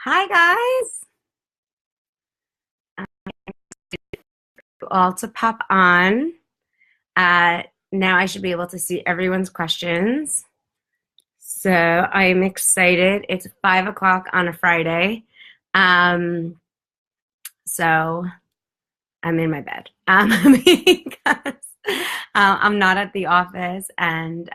Hi guys, all to pop on. Now I should be able to see everyone's questions. So I am excited. It's 5 o'clock on a Friday. Um, so I'm in my bed because I'm not at the office and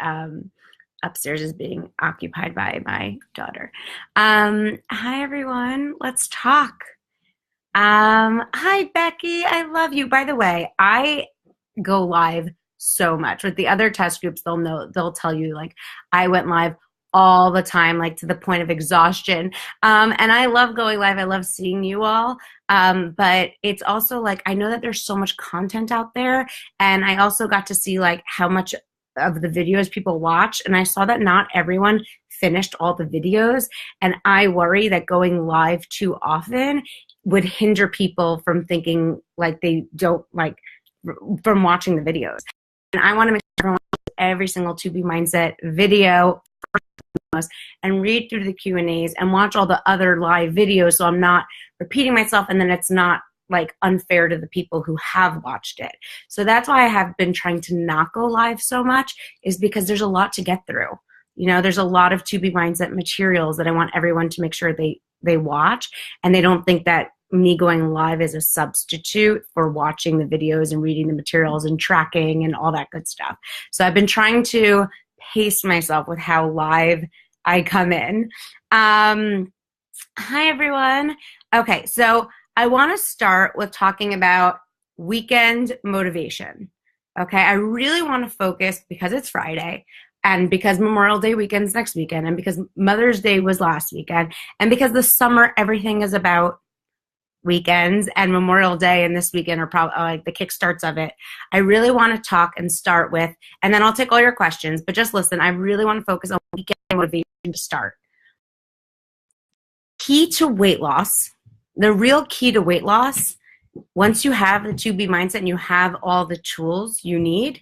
upstairs is being occupied by my daughter. Hi everyone, let's talk. Hi Becky, I love you. By the way, I go live so much. With the other test groups, they'll tell you like I went live all the time, like to the point of exhaustion. And I love going live. I love seeing you all. But it's also like I know that there's so much content out there, and I also got to see like how much of the videos people watch, and I saw that not everyone finished all the videos, and I worry that going live too often would hinder people from thinking like they don't like from watching the videos. And I want to make sure everyone watches every single 2B Mindset video and read through the Q&As and watch all the other live videos so I'm not repeating myself and then it's not like unfair to the people who have watched it. So that's why I have been trying to not go live so much, is because there's a lot to get through. You know, there's a lot of 2B Mindset materials that I want everyone to make sure they watch, and they don't think that me going live is a substitute for watching the videos and reading the materials and tracking and all that good stuff. So I've been trying to pace myself with how live I come in. Hi, everyone. Okay, so I want to start with talking about weekend motivation. Okay, I really want to focus because it's Friday, and because Memorial Day weekend's next weekend, and because Mother's Day was last weekend, and because the summer, everything is about weekends, and Memorial Day and this weekend are probably like the kickstarts of it. I really want to talk and start with, and then I'll take all your questions, but just listen, I really want to focus on weekend motivation to start. Key to weight loss, the real key to weight loss, once you have the 2B Mindset and you have all the tools you need,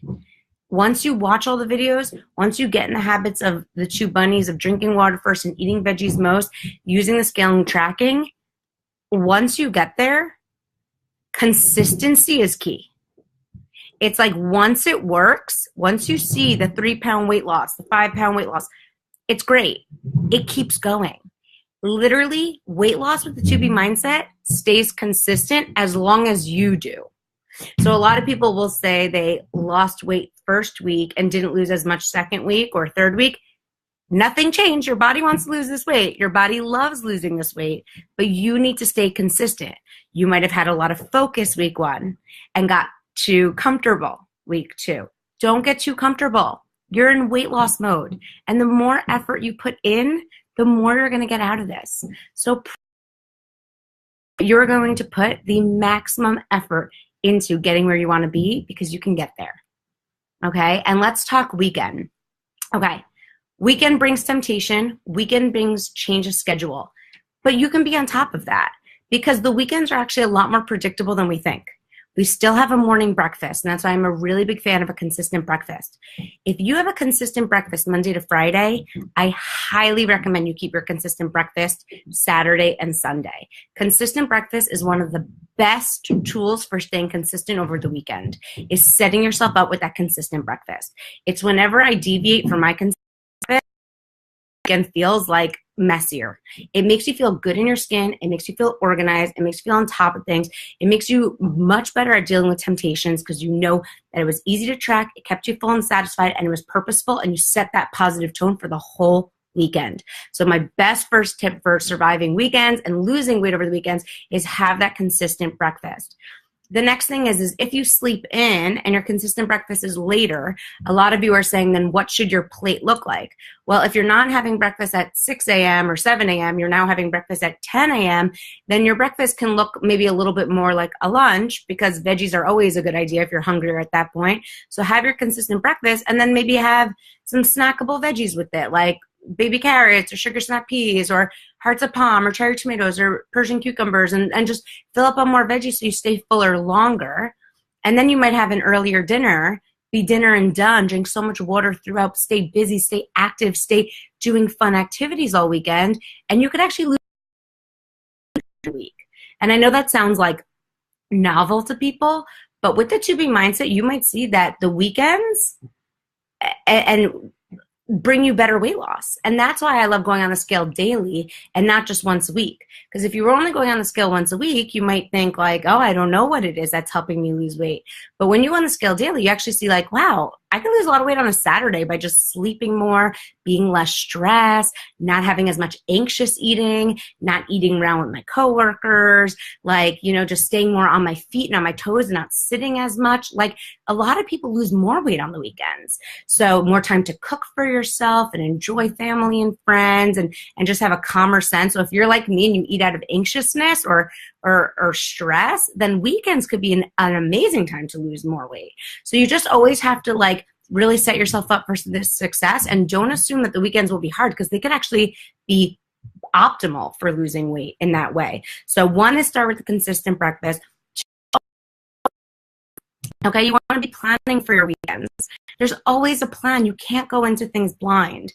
once you watch all the videos, once you get in the habits of the 2 bunnies of drinking water first and eating veggies most, using the scaling tracking, once you get there, consistency is key. It's like once it works, once you see the 3-pound weight loss, the 5-pound weight loss, it's great. It keeps going. Literally, weight loss with the 2B Mindset stays consistent as long as you do. So a lot of people will say they lost weight first week and didn't lose as much second week or third week. Nothing changed. Your body wants to lose this weight. Your body loves losing this weight, but you need to stay consistent. You might have had a lot of focus week 1 and got too comfortable week 2. Don't get too comfortable. You're in weight loss mode. And the more effort you put in, the more you're going to get out of this. So you're going to put the maximum effort into getting where you want to be, because you can get there. Okay? And let's talk weekend. Okay. Weekend brings temptation. Weekend brings change of schedule. But you can be on top of that, because the weekends are actually a lot more predictable than we think. We still have a morning breakfast, and that's why I'm a really big fan of a consistent breakfast. If you have a consistent breakfast Monday to Friday, I highly recommend you keep your consistent breakfast Saturday and Sunday. Consistent breakfast is one of the best tools for staying consistent over the weekend, is setting yourself up with that consistent breakfast. It's whenever I deviate from my consistent and feels like messier. It makes you feel good in your skin. It makes you feel organized. It makes you feel on top of things. It makes you much better at dealing with temptations, because you know that it was easy to track, it kept you full and satisfied, and it was purposeful, and you set that positive tone for the whole weekend. So my best first tip for surviving weekends and losing weight over the weekends is have that consistent breakfast. The next thing is if you sleep in and your consistent breakfast is later, a lot of you are saying, then what should your plate look like? Well, if you're not having breakfast at 6 a.m. or 7 a.m., you're now having breakfast at 10 a.m., then your breakfast can look maybe a little bit more like a lunch, because veggies are always a good idea if you're hungrier at that point. So have your consistent breakfast, and then maybe have some snackable veggies with it, like baby carrots or sugar snap peas or hearts of palm or cherry tomatoes or Persian cucumbers, and just fill up on more veggies so you stay fuller longer. And then you might have an earlier dinner, be dinner and done, drink so much water throughout, stay busy, stay active, stay doing fun activities all weekend, and you could actually lose a week. And I know that sounds like novel to people, but with the 2B mindset, you might see that the weekends and bring you better weight loss. And that's why I love going on the scale daily and not just once a week. Because if you were only going on the scale once a week, you might think like, oh, I don't know what it is that's helping me lose weight. But when you go on the scale daily, you actually see like, wow, I can lose a lot of weight on a Saturday by just sleeping more, being less stressed, not having as much anxious eating, not eating around with my coworkers, like, you know, just staying more on my feet and on my toes and not sitting as much. Like a lot of people lose more weight on the weekends. So more time to cook for yourself and enjoy family and friends and just have a calmer sense. So if you're like me and you eat out of anxiousness or stress, then weekends could be an amazing time to lose more weight. So you just always have to like really set yourself up for this success, and don't assume that the weekends will be hard, because they can actually be optimal for losing weight in that way. So one is start with a consistent breakfast. Okay, you want to be planning for your weekends. There's always a plan. You can't go into things blind.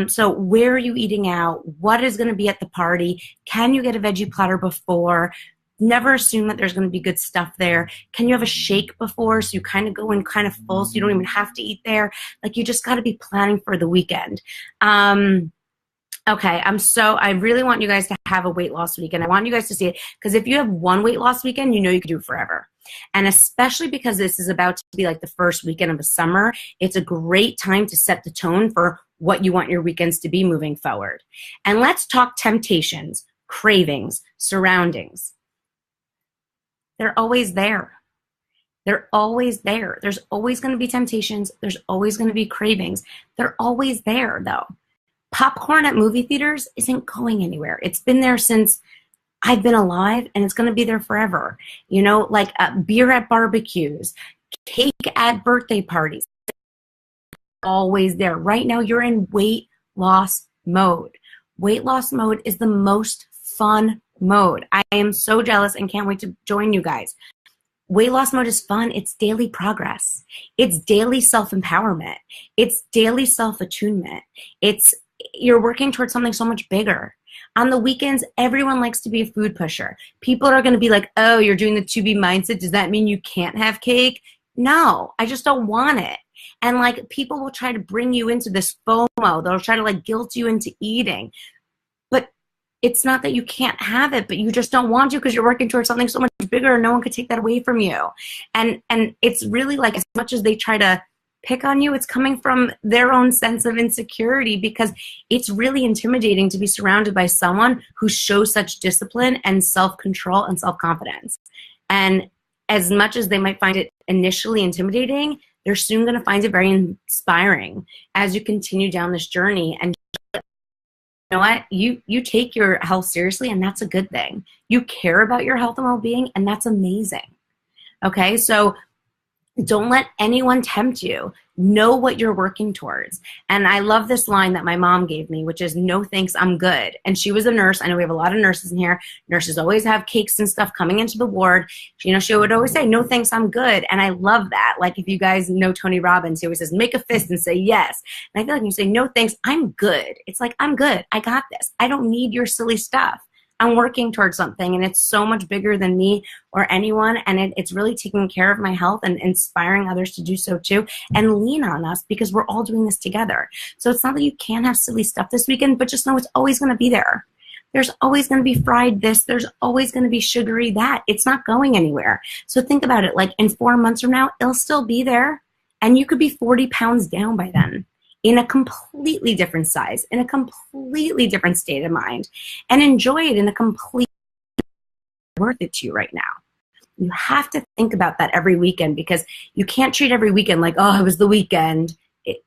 So where are you eating out? What is going to be at the party? Can you get a veggie platter before? Never assume that there's going to be good stuff there. Can you have a shake before so you kind of go in kind of full so you don't even have to eat there? Like you just got to be planning for the weekend. Okay, I really want you guys to have a weight loss weekend. I want you guys to see it, because if you have one weight loss weekend, you know you can do it forever. And especially because this is about to be like the first weekend of the summer, it's a great time to set the tone for what you want your weekends to be moving forward. And let's talk temptations, cravings, surroundings. They're always there. They're always there. There's always going to be temptations. There's always going to be cravings. They're always there, though. Popcorn at movie theaters isn't going anywhere. It's been there since I've been alive, and it's going to be there forever. You know, like beer at barbecues, cake at birthday parties, always there. Right now, you're in weight loss mode. Weight loss mode is the most fun mode. I am so jealous and can't wait to join you guys. Weight loss mode is fun. It's daily progress. It's daily self-empowerment. It's daily self-attunement. You're working towards something so much bigger. On the weekends, everyone likes to be a food pusher. People are going to be like, oh, you're doing the 2B mindset. Does that mean you can't have cake? No, I just don't want it. And like people will try to bring you into this FOMO. They'll try to like guilt you into eating. But it's not that you can't have it, but you just don't want to because you're working towards something so much bigger and no one could take that away from you. And it's really like, as much as they try to pick on you, it's coming from their own sense of insecurity, because it's really intimidating to be surrounded by someone who shows such discipline and self-control and self-confidence. And as much as they might find it initially intimidating, they're soon going to find it very inspiring as you continue down this journey. And you know what? You take your health seriously, and that's a good thing. You care about your health and well-being, and that's amazing. Okay, so don't let anyone tempt you. Know what you're working towards. And I love this line that my mom gave me, which is, no thanks, I'm good. And she was a nurse. I know we have a lot of nurses in here. Nurses always have cakes and stuff coming into the ward. You know, she would always say, no thanks, I'm good. And I love that. Like if you guys know Tony Robbins, he always says, make a fist and say yes. And I feel like when you say, no thanks, I'm good. It's like, I'm good. I got this. I don't need your silly stuff. I'm working towards something, and it's so much bigger than me or anyone, and it's really taking care of my health and inspiring others to do so too, and lean on us because we're all doing this together. So it's not that you can't have silly stuff this weekend, but just know it's always going to be there. There's always going to be fried this. There's always going to be sugary that. It's not going anywhere. So think about it. Like in 4 months from now, it'll still be there, and you could be 40 pounds down by then, in a completely different size, in a completely different state of mind, and enjoy it in a completely worth it to you right now. You have to think about that every weekend, because you can't treat every weekend like, oh, it was the weekend,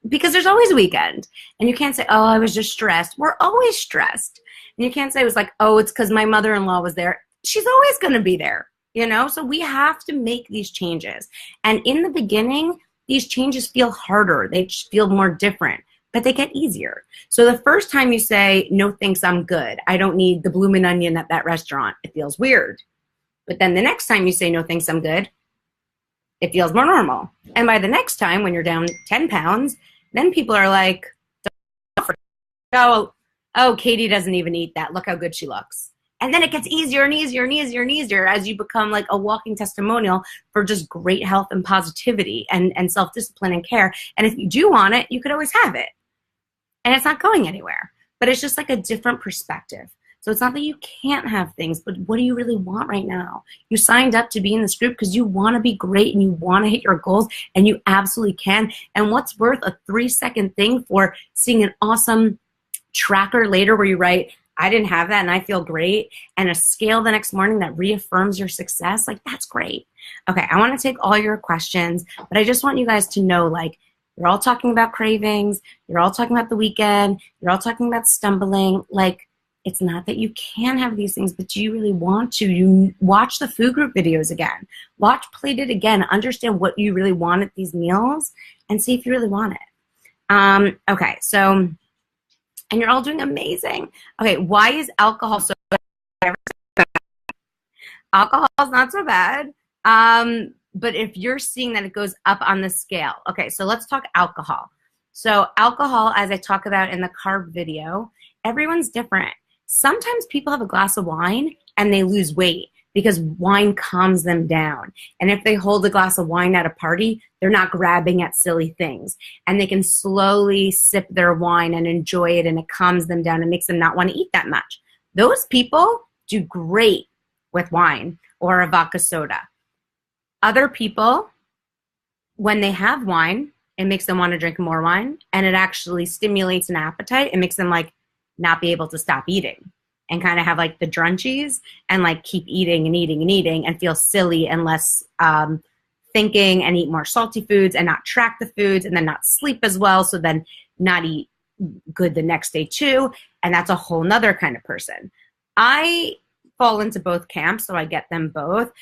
because there's always a weekend. And you can't say, oh, I was just stressed. We're always stressed. And you can't say it was like, oh, it's because my mother-in-law was there. She's always going to be there, you know? So we have to make these changes. And in the beginning, these changes feel harder. They feel more different, but they get easier. So the first time you say, no thanks, I'm good. I don't need the bloomin' onion at that restaurant. It feels weird. But then the next time you say, no thanks, I'm good, it feels more normal. And by the next time, when you're down 10 pounds, then people are like, oh, Katie doesn't even eat that. Look how good she looks. And then it gets easier and easier and easier and easier as you become like a walking testimonial for just great health and positivity and self-discipline and care. And if you do want it, you could always have it. And it's not going anywhere. But it's just like a different perspective. So it's not that you can't have things, but what do you really want right now? You signed up to be in this group because you want to be great and you want to hit your goals, and you absolutely can. And what's worth a 3-second thing for seeing an awesome tracker later where you write, I didn't have that and I feel great, and a scale the next morning that reaffirms your success? Like, that's great. Okay, I want to take all your questions, but I just want you guys to know, like, you're all talking about cravings, you're all talking about the weekend, you're all talking about stumbling. Like, it's not that you can have these things, but do you really want to? You watch the food group videos again. Watch Plate It again. Understand what you really want at these meals and see if you really want it. Okay, so, and you're all doing amazing. Okay, why is alcohol so bad? Alcohol is not so bad. But if you're seeing that it goes up on the scale. Okay, so let's talk alcohol. So alcohol, as I talk about in the carb video, everyone's different. Sometimes people have a glass of wine and they lose weight because wine calms them down. And if they hold a glass of wine at a party, they're not grabbing at silly things. And they can slowly sip their wine and enjoy it, and it calms them down and makes them not want to eat that much. Those people do great with wine or a vodka soda. Other people, when they have wine, it makes them want to drink more wine, and it actually stimulates an appetite. It makes them like not be able to stop eating and kind of have like the drunchies and like keep eating and eating and eating and feel silly and less thinking, and eat more salty foods and not track the foods, and then not sleep as well. So then not eat good the next day too. And that's a whole nother kind of person. I fall into both camps, so I get them both.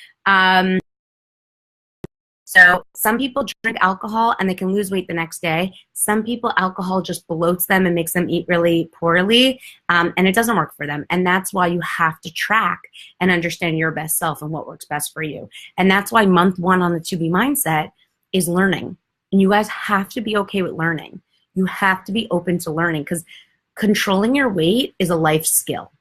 So some people drink alcohol and they can lose weight the next day. Some people, alcohol just bloats them and makes them eat really poorly, and it doesn't work for them. And that's why you have to track and understand your best self and what works best for you. And that's why month 1 on the 2B mindset is learning. And you guys have to be okay with learning. You have to be open to learning, because controlling your weight is a life skill.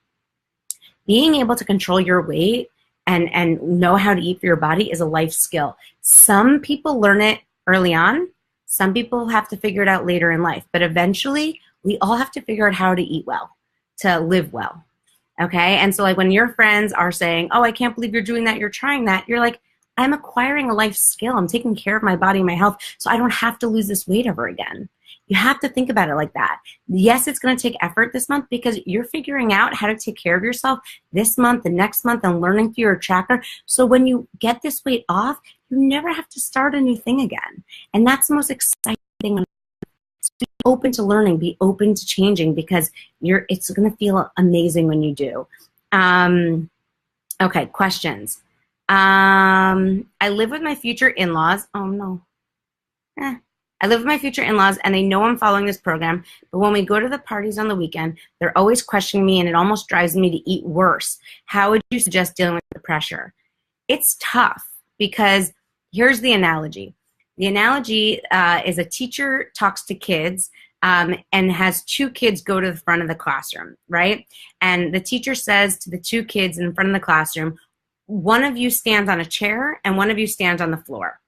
Being able to control your weight and know how to eat for your body is a life skill. Some people learn it early on. Some people have to figure it out later in life. But eventually, we all have to figure out how to eat well, to live well. Okay? And so like when your friends are saying, oh, I can't believe you're doing that, you're trying that, you're like, I'm acquiring a life skill. I'm taking care of my body and my health, so I don't have to lose this weight ever again. You have to think about it like that. Yes, it's going to take effort this month because you're figuring out how to take care of yourself this month, the next month, and learning through your tracker. So when you get this weight off, you never have to start a new thing again. And that's the most exciting thing. So be open to learning, be open to changing, because it's going to feel amazing when you do. Okay, questions. I live with my future in-laws. Oh, no. I live with my future in-laws, and they know I'm following this program, but when we go to the parties on the weekend, they're always questioning me, and it almost drives me to eat worse. How would you suggest dealing with the pressure? It's tough, because here's the analogy. The analogy is a teacher talks to kids and has 2 kids go to the front of the classroom, right? And the teacher says to the 2 kids in front of the classroom, one of you stands on a chair and one of you stands on the floor.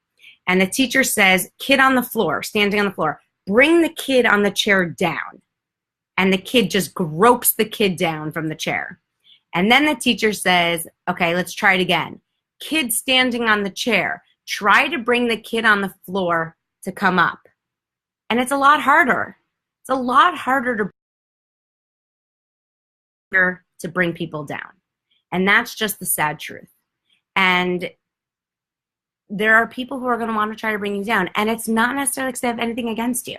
And the teacher says, kid on the floor, standing on the floor, bring the kid on the chair down. And the kid just gropes the kid down from the chair. And then the teacher says, okay, let's try it again. Kid standing on the chair, try to bring the kid on the floor to come up. And it's a lot harder. It's a lot harder to bring people down. And that's just the sad truth. And there are people who are going to want to try to bring you down. And it's not necessarily because they have anything against you.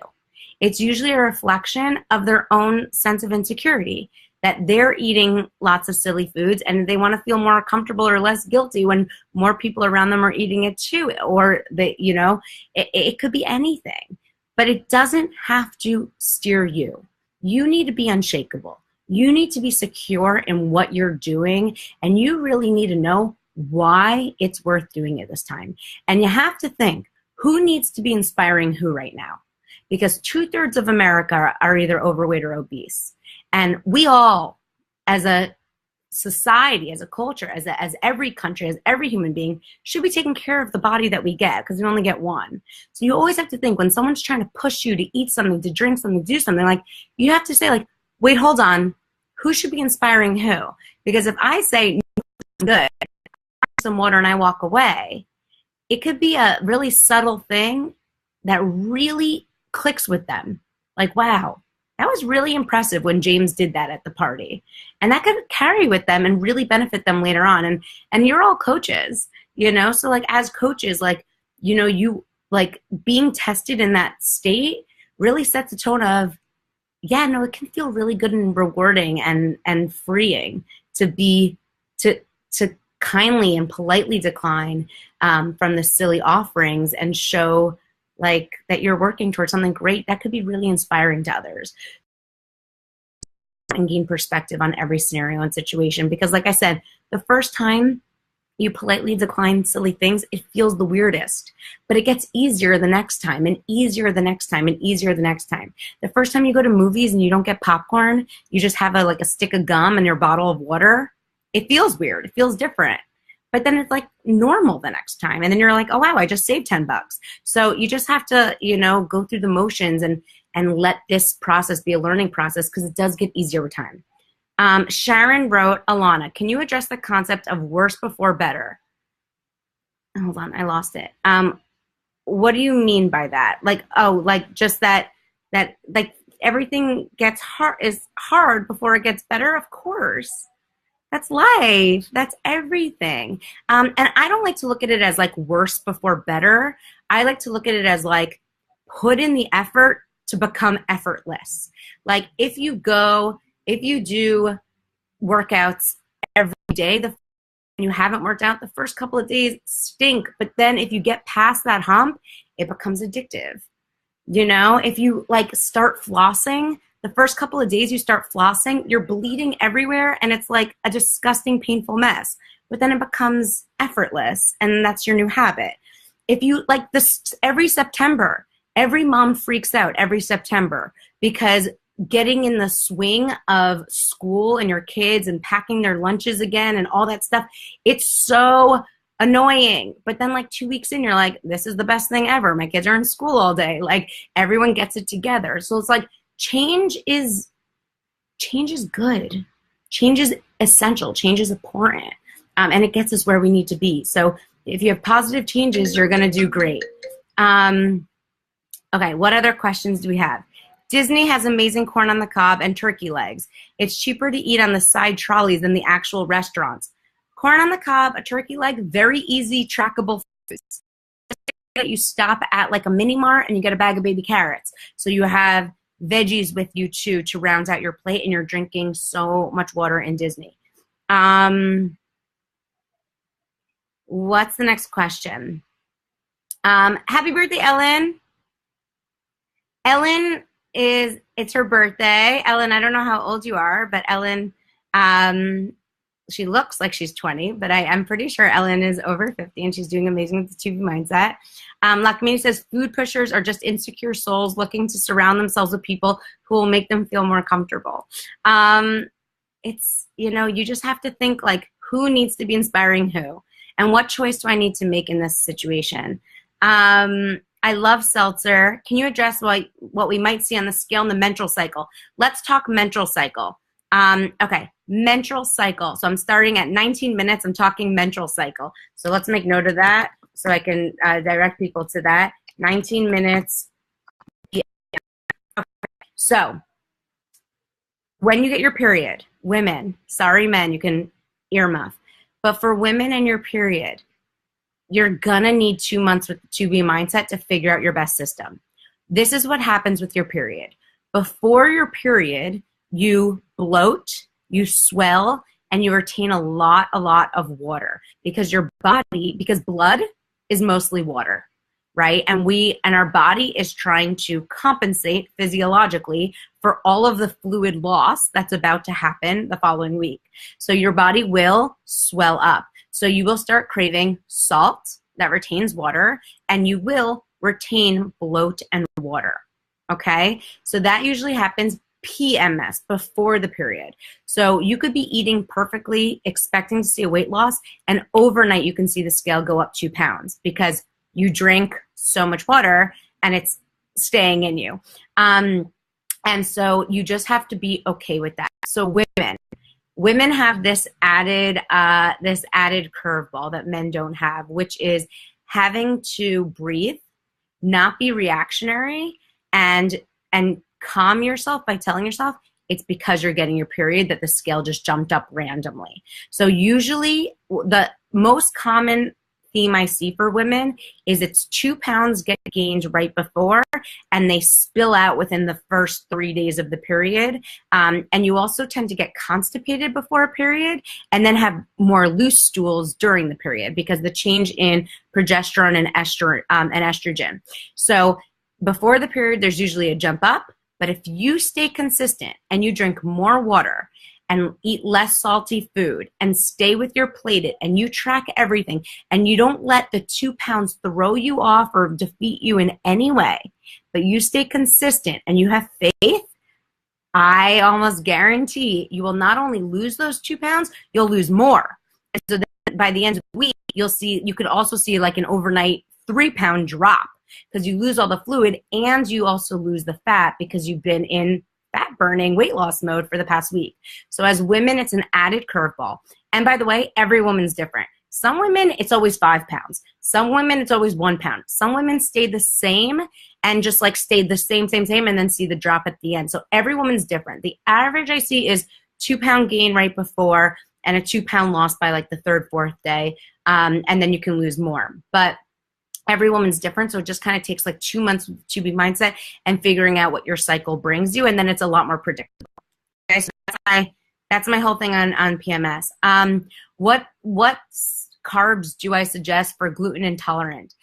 It's usually a reflection of their own sense of insecurity, that they're eating lots of silly foods and they want to feel more comfortable or less guilty when more people around them are eating it too. Or, it could be anything. But it doesn't have to steer you. You need to be unshakable. You need to be secure in what you're doing, and you really need to know why it's worth doing it this time. And you have to think, who needs to be inspiring who right now? Because 2/3 of America are either overweight or obese. And we all, as a society, as a culture, as every country, as every human being, should be taking care of the body that we get, because we only get one. So you always have to think, when someone's trying to push you to eat something, to drink something, to do something, like, you have to say, like, wait, hold on, who should be inspiring who? Because if I say, good, some water, and I walk away, it could be a really subtle thing that really clicks with them. Like, wow, that was really impressive when James did that at the party. And that could carry with them and really benefit them later on. And you're all coaches, you know? So, like, as coaches, like, you know, you, like, being tested in that state really sets a tone of, yeah, no, it can feel really good and rewarding and freeing to be, to kindly and politely decline from the silly offerings and show, like, that you're working towards something great. That could be really inspiring to others and gain perspective on every scenario and situation. Because, like I said, the first time you politely decline silly things, it feels the weirdest, but it gets easier the next time, and easier the next time, and easier the next time. The first time you go to movies and you don't get popcorn, you just have a stick of gum and your bottle of water, it feels weird, it feels different. But then it's like normal the next time. And then you're like, oh, wow, I just saved $10. So you just have to, you know, go through the motions and let this process be a learning process, because it does get easier with time. Sharon wrote, Alana, can you address the concept of worse before better? Hold on, I lost it. What do you mean by that? Like, oh, like just that like everything is hard before it gets better? Of course. That's life. That's everything. And I don't like to look at it as like worse before better. I like to look at it as like, put in the effort to become effortless. Like, if you do workouts every day, and you haven't worked out, the first couple of days stink. But then if you get past that hump, it becomes addictive. You know, if you like start flossing, the first couple of days you start flossing, you're bleeding everywhere, and it's like a disgusting, painful mess. But then it becomes effortless, and that's your new habit. If you like this, every September, every mom freaks out every September because getting in the swing of school and your kids and packing their lunches again and all that stuff, it's so annoying. But then like 2 weeks in, you're like, this is the best thing ever. My kids are in school all day. Like, everyone gets it together. So it's like, change is good. Change is essential. Change is important. And it gets us where we need to be. So if you have positive changes, you're going to do great. Okay, what other questions do we have? Disney has amazing corn on the cob and turkey legs. It's cheaper to eat on the side trolleys than the actual restaurants. Corn on the cob, a turkey leg, very easy, trackable foods. You stop at like a mini mart and you get a bag of baby carrots. So you have veggies with you too to round out your plate, and you're drinking so much water in Disney. What's the next question? Happy birthday, Ellen. Ellen it's her birthday. Ellen, I don't know how old you are, but Ellen, she looks like she's 20, but I'm pretty sure Ellen is over 50, and she's doing amazing with the 2B mindset. Lakmini says, food pushers are just insecure souls looking to surround themselves with people who will make them feel more comfortable. It's, you know, you just have to think like, who needs to be inspiring who? And what choice do I need to make in this situation? I love seltzer. Can you address what we might see on the scale in the menstrual cycle? Let's talk menstrual cycle. Okay, menstrual cycle. So I'm starting at 19 minutes. I'm talking menstrual cycle. So let's make note of that so I can direct people to that. 19 minutes. Yeah. Okay. So when you get your period, women, sorry men, you can earmuff. But for women and your period, you're gonna need 2 months with the 2B mindset to figure out your best system. This is what happens with your period. Before your period, you bloat, you swell, and you retain a lot of water because because blood is mostly water, right? And our body is trying to compensate physiologically for all of the fluid loss that's about to happen the following week. So your body will swell up. So you will start craving salt that retains water, and you will retain bloat and water, okay? So that usually happens PMS, before the period. So you could be eating perfectly, expecting to see a weight loss, and overnight you can see the scale go up 2 pounds because you drink so much water and it's staying in you. And so you just have to be okay with that. So women have this added curveball that men don't have, which is having to breathe, not be reactionary, and calm yourself by telling yourself it's because you're getting your period that the scale just jumped up randomly. So usually the most common theme I see for women is it's 2 pounds get gained right before and they spill out within the first 3 days of the period. And you also tend to get constipated before a period and then have more loose stools during the period because the change in progesterone and estrogen. So before the period, there's usually a jump up, but if you stay consistent and you drink more water and eat less salty food and stay with your plated and you track everything and you don't let the 2 pounds throw you off or defeat you in any way, but you stay consistent and you have faith, I almost guarantee you will not only lose those 2 pounds, you'll lose more. And so then by the end of the week, you could also see like an overnight 3-pound drop because you lose all the fluid and you also lose the fat because you've been in fat burning weight loss mode for the past week. So as women, it's an added curveball. And by the way, every woman's different. Some women, it's always 5 pounds. Some women, it's always 1 pound. Some women stay the same and just like stay the same, and then see the drop at the end. So every woman's different. The average I see is 2 pound gain right before and a 2 pound loss by like the 3rd, 4th day. And then you can lose more. But every woman's different, so it just kind of takes like 2 months with 2B mindset and figuring out what your cycle brings you, and then it's a lot more predictable. Okay, so that's my whole thing on PMS. What carbs do I suggest for gluten intolerant?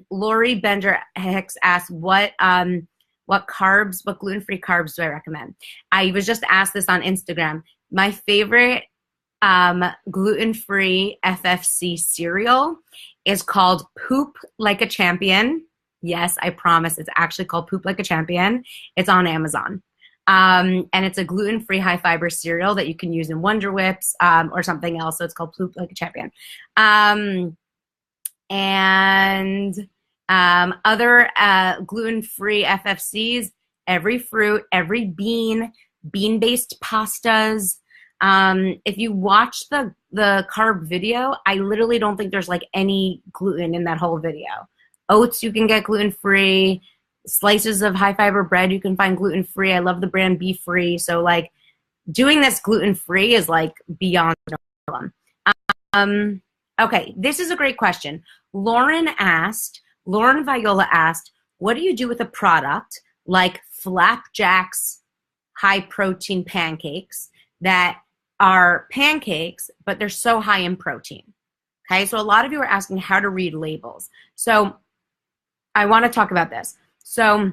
Lori Bender Hicks asked what gluten-free carbs do I recommend? I was just asked this on Instagram. My favorite gluten-free FFC cereal is called Poop Like a Champion. Yes, I promise it's actually called Poop Like a Champion. It's on Amazon. And it's a gluten-free high-fiber cereal that you can use in Wonder Whips or something else. So it's called Poop Like a Champion. Other gluten-free FFCs, every fruit, every bean, bean-based pastas. If you watch the carb video, I literally don't think there's like any gluten in that whole video. Oats, you can get gluten-free. Slices of high-fiber bread, you can find gluten-free. I love the brand Be Free. So like doing this gluten-free is like beyond no problem. Okay, this is a great question. Lauren Viola asked, what do you do with a product like Flapjack's high-protein pancakes that are pancakes, but they're so high in protein? Okay, so a lot of you are asking how to read labels. So I want to talk about this. So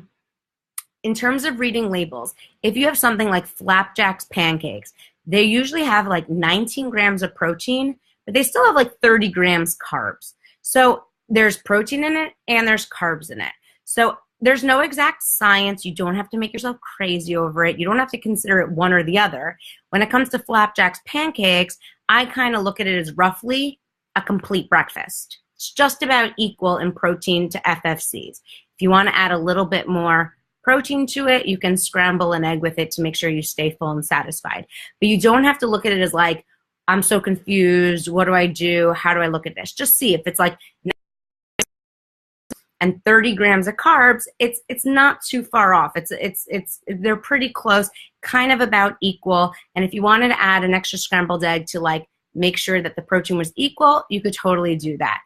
in terms of reading labels, if you have something like Flapjack's pancakes, they usually have like 19 grams of protein, but they still have like 30 grams carbs. So there's protein in it and there's carbs in it. So there's no exact science. You don't have to make yourself crazy over it. You don't have to consider it one or the other. When it comes to Flapjack's pancakes, I kind of look at it as roughly a complete breakfast. It's just about equal in protein to FFCs. If you want to add a little bit more protein to it, you can scramble an egg with it to make sure you stay full and satisfied. But you don't have to look at it as like, I'm so confused. What do I do? How do I look at this? Just see if it's like and 30 grams of carbs, it's not too far off. They're pretty close, kind of about equal. And if you wanted to add an extra scrambled egg to like make sure that the protein was equal, you could totally do that.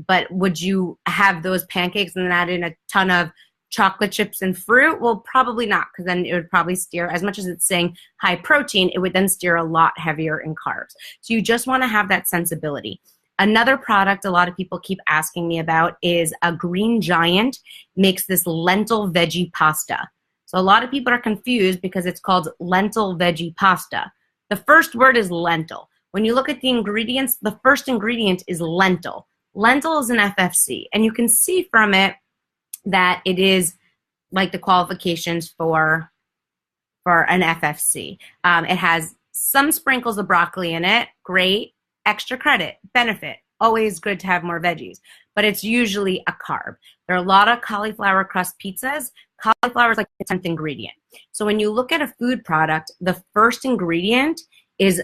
But would you have those pancakes and then add in a ton of chocolate chips and fruit? Well, probably not, because then it would probably steer, as much as it's saying high protein, it would then steer a lot heavier in carbs. So you just want to have that sensibility. Another product a lot of people keep asking me about is a Green Giant makes this lentil veggie pasta. So a lot of people are confused because it's called lentil veggie pasta. The first word is lentil. When you look at the ingredients, the first ingredient is lentil. Lentil is an FFC, and you can see from it that it is like the qualifications for for an FFC. It has some sprinkles of broccoli in it. Great. Extra credit. Benefit. Always good to have more veggies. But it's usually a carb. There are a lot of cauliflower crust pizzas. Cauliflower is like the 10th ingredient. So when you look at a food product, the first ingredient is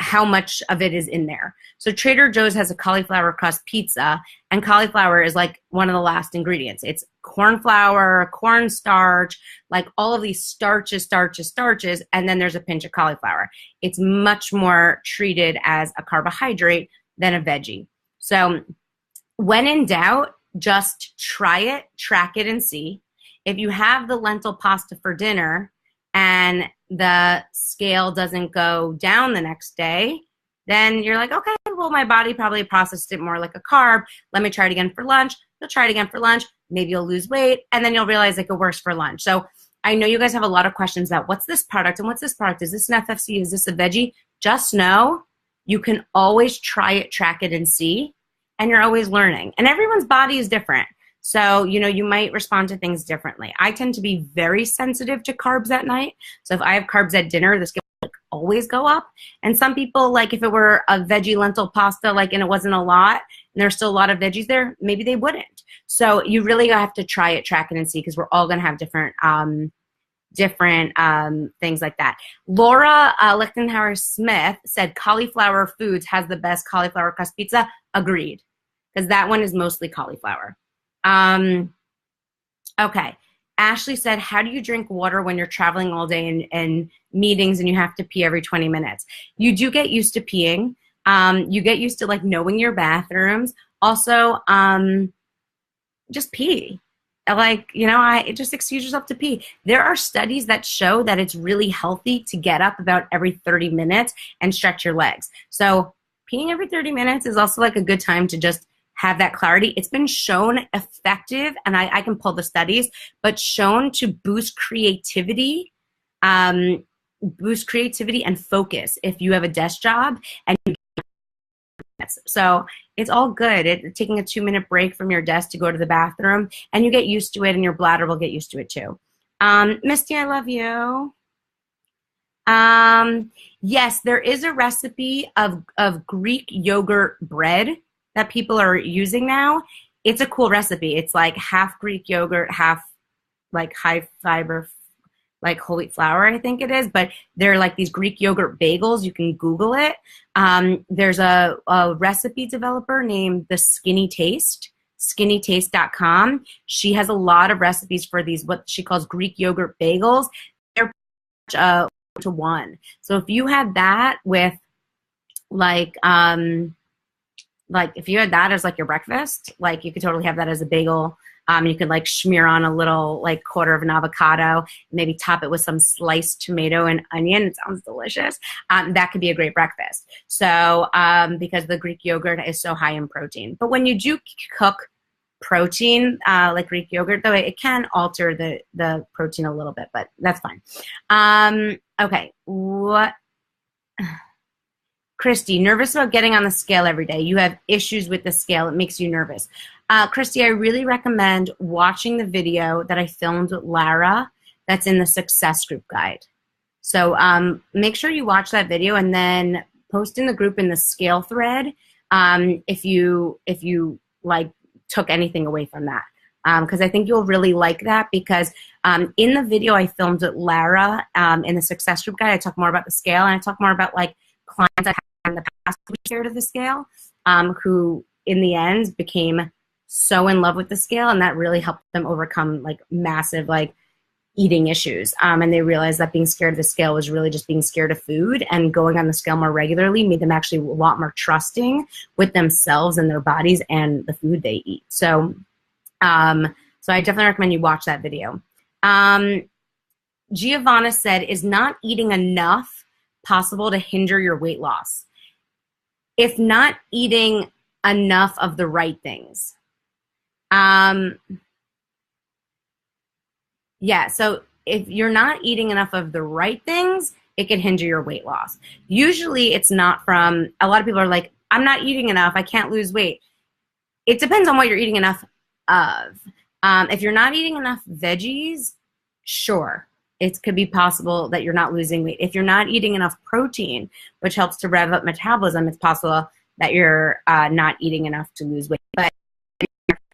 how much of it is in there. So Trader Joe's has a cauliflower crust pizza, and cauliflower is like one of the last ingredients. It's corn flour, cornstarch, like all of these starches, and then there's a pinch of cauliflower. It's much more treated as a carbohydrate than a veggie. So when in doubt, just try it, track it, and see. If you have the lentil pasta for dinner and the scale doesn't go down the next day, then you're like, okay, well, my body probably processed it more like a carb. Let me try it again for lunch. You'll try it again for lunch. Maybe you'll lose weight, and then you'll realize it could worse for lunch. So I know you guys have a lot of questions about what's this product and what's this product? Is this an FFC? Is this a veggie? Just know you can always try it, track it, and see, and you're always learning. And everyone's body is different. So, you might respond to things differently. I tend to be very sensitive to carbs at night. So if I have carbs at dinner, the scale will always go up. And some people, like if it were a veggie lentil pasta, like, and it wasn't a lot, and there's still a lot of veggies there, maybe they wouldn't. So you really have to try it, track it, and see, because we're all going to have different things like that. Laura Lichtenhauer Smith said Cauliflower Foods has the best cauliflower crust pizza. Agreed, because that one is mostly cauliflower. Okay. Ashley said, how do you drink water when you're traveling all day and meetings and you have to pee every 20 minutes? You do get used to peeing. You get used to like knowing your bathrooms. Also, just pee. Like, just excuse yourself to pee. There are studies that show that it's really healthy to get up about every 30 minutes and stretch your legs. So peeing every 30 minutes is also like a good time to just have that clarity. It's been shown effective, and I can pull the studies, but shown to boost creativity and focus if you have a desk job. And so it's all good. Taking a 2-minute break from your desk to go to the bathroom, and you get used to it, and your bladder will get used to it too. Misty, I love you. Yes, there is a recipe of Greek yogurt bread that people are using now. It's a cool recipe. It's like half Greek yogurt, half like high fiber, like whole wheat flour, I think it is. But they're like these Greek yogurt bagels. You can Google it. There's a recipe developer named The Skinny Taste, skinnytaste.com. She has a lot of recipes for these, what she calls Greek yogurt bagels. They're to one. So if you had that with like if you had that as like your breakfast, like you could totally have that as a bagel. You could like smear on a little like quarter of an avocado, maybe top it with some sliced tomato and onion. It sounds delicious. That could be a great breakfast. So because the Greek yogurt is so high in protein. But when you do cook protein, like Greek yogurt, though, it can alter the protein a little bit, but that's fine. Okay, what? Christy, nervous about getting on the scale every day. You have issues with the scale. It makes you nervous. Christy, I really recommend watching the video that I filmed with Lara that's in the Success Group Guide. So make sure you watch that video and then post in the group in the scale thread if you like took anything away from that. Because I think you'll really like that, because in the video I filmed with Lara in the Success Group Guide, I talk more about the scale, and I talk more about like clients I've had in the past who were scared of the scale, who in the end became so in love with the scale, and that really helped them overcome like massive like eating issues. And they realized that being scared of the scale was really just being scared of food, and going on the scale more regularly made them actually a lot more trusting with themselves and their bodies and the food they eat. So so I definitely recommend you watch that video. Giovanna said, is not eating enough possible to hinder your weight loss? If not eating enough of the right things. Yeah, so if you're not eating enough of the right things, it can hinder your weight loss. Usually it's not from, a lot of people are like, I'm not eating enough, I can't lose weight. It depends on what you're eating enough of. If you're not eating enough veggies, sure. it could be possible that you're not losing weight. If you're not eating enough protein, which helps to rev up metabolism, it's possible that you're not eating enough to lose weight. But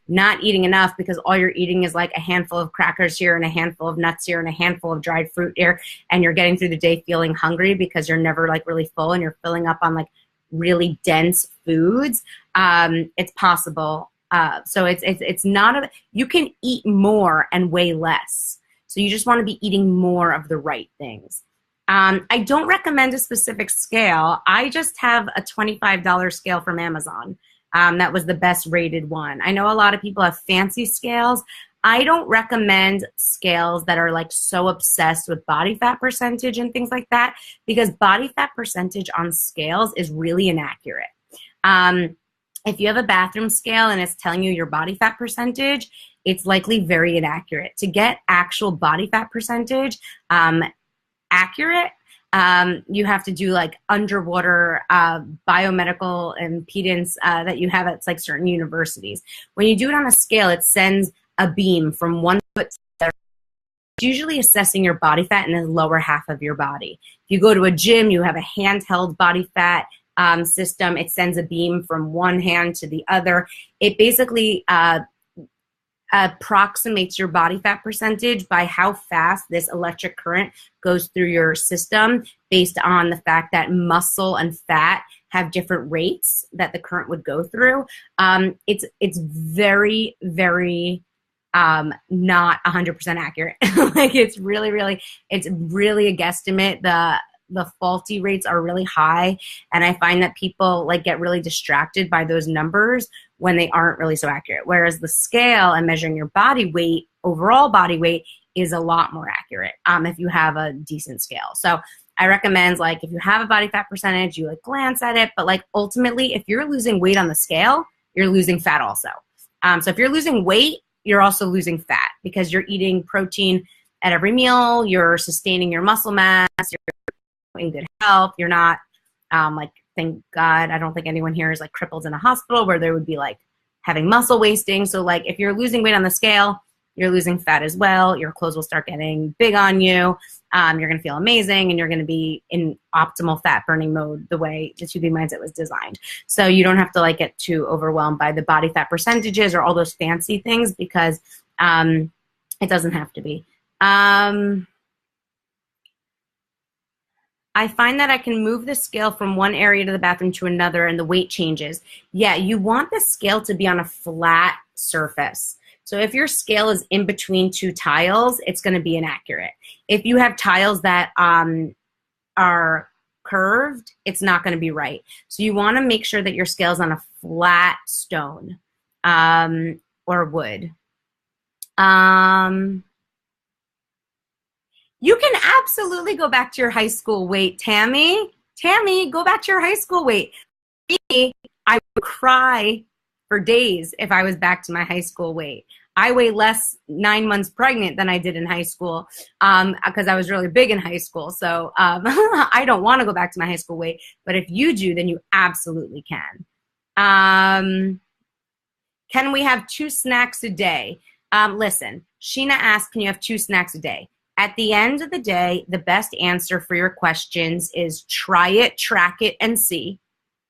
not eating enough because all you're eating is like a handful of crackers here and a handful of nuts here and a handful of dried fruit here, and you're getting through the day feeling hungry because you're never like really full and you're filling up on like really dense foods, it's possible. So it's not you can eat more and weigh less. So you just want to be eating more of the right things. I don't recommend a specific scale. I just have a $25 scale from Amazon. That was the best rated one. I know a lot of people have fancy scales. I don't recommend scales that are like so obsessed with body fat percentage and things like that, because body fat percentage on scales is really inaccurate. If you have a bathroom scale and it's telling you your body fat percentage, it's likely very inaccurate. To get actual body fat percentage accurate, you have to do like underwater biomedical impedance that you have at like certain universities. When you do it on a scale, it sends a beam from one foot to the other, usually assessing your body fat in the lower half of your body. If you go to a gym, you have a handheld body fat system. It sends a beam from one hand to the other. It basically approximates your body fat percentage by how fast this electric current goes through your system, based on the fact that muscle and fat have different rates that the current would go through. It's very, very not 100% accurate. Like it's really a guesstimate. The faulty rates are really high, and I find that people like get really distracted by those numbers when they aren't really so accurate. Whereas the scale and measuring your body weight, overall body weight, is a lot more accurate if you have a decent scale. So I recommend, like, if you have a body fat percentage, you like glance at it, but like ultimately, if you're losing weight on the scale, you're losing fat also. So if you're losing weight, you're also losing fat because you're eating protein at every meal, you're sustaining your muscle mass, you're in good health, you're not like, thank God, I don't think anyone here is like crippled in a hospital where they would be like having muscle wasting. So like if you're losing weight on the scale, you're losing fat as well. Your clothes will start getting big on you. You're going to feel amazing, and you're going to be in optimal fat burning mode the way the 2B mindset was designed. So you don't have to like get too overwhelmed by the body fat percentages or all those fancy things, because it doesn't have to be. I find that I can move the scale from one area to the bathroom to another and the weight changes. Yeah, you want the scale to be on a flat surface. So if your scale is in between two tiles, it's going to be inaccurate. If you have tiles that are curved, it's not going to be right. So you want to make sure that your scale is on a flat stone or wood. You can absolutely go back to your high school weight, Tammy. Tammy, go back to your high school weight. Me, I would cry for days if I was back to my high school weight. I weigh less 9 months pregnant than I did in high school because I was really big in high school. So I don't want to go back to my high school weight. But if you do, then you absolutely can. Can we have 2 snacks a day? Listen, Sheena asked, can you have 2 snacks a day? At the end of the day, the best answer for your questions is try it, track it, and see.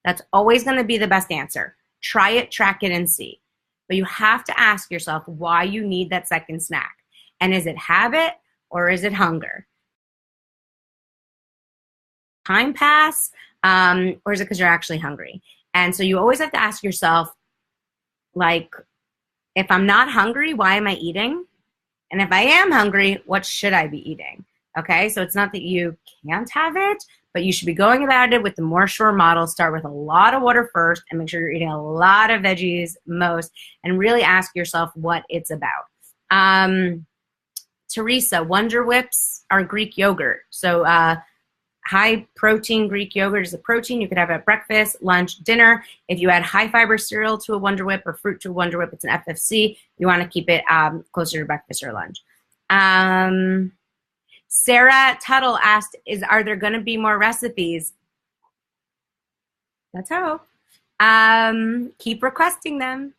That's always going to be the best answer. Try it, track it, and see. But you have to ask yourself why you need that second snack. And is it habit or is it hunger? Time pass, or is it because you're actually hungry? And so you always have to ask yourself, like, if I'm not hungry, why am I eating? And if I am hungry, what should I be eating? Okay, so it's not that you can't have it, but you should be going about it with the more sure model. Start with a lot of water first and make sure you're eating a lot of veggies most, and really ask yourself what it's about. Teresa, Wonder Whips are Greek yogurt. So high protein Greek yogurt is a protein you could have at breakfast, lunch, dinner. If you add high fiber cereal to a Wonder Whip or fruit to a Wonder Whip, it's an FFC. You want to keep it closer to breakfast or lunch. Sarah Tuttle asked, are there going to be more recipes? Let's hope. Keep requesting them.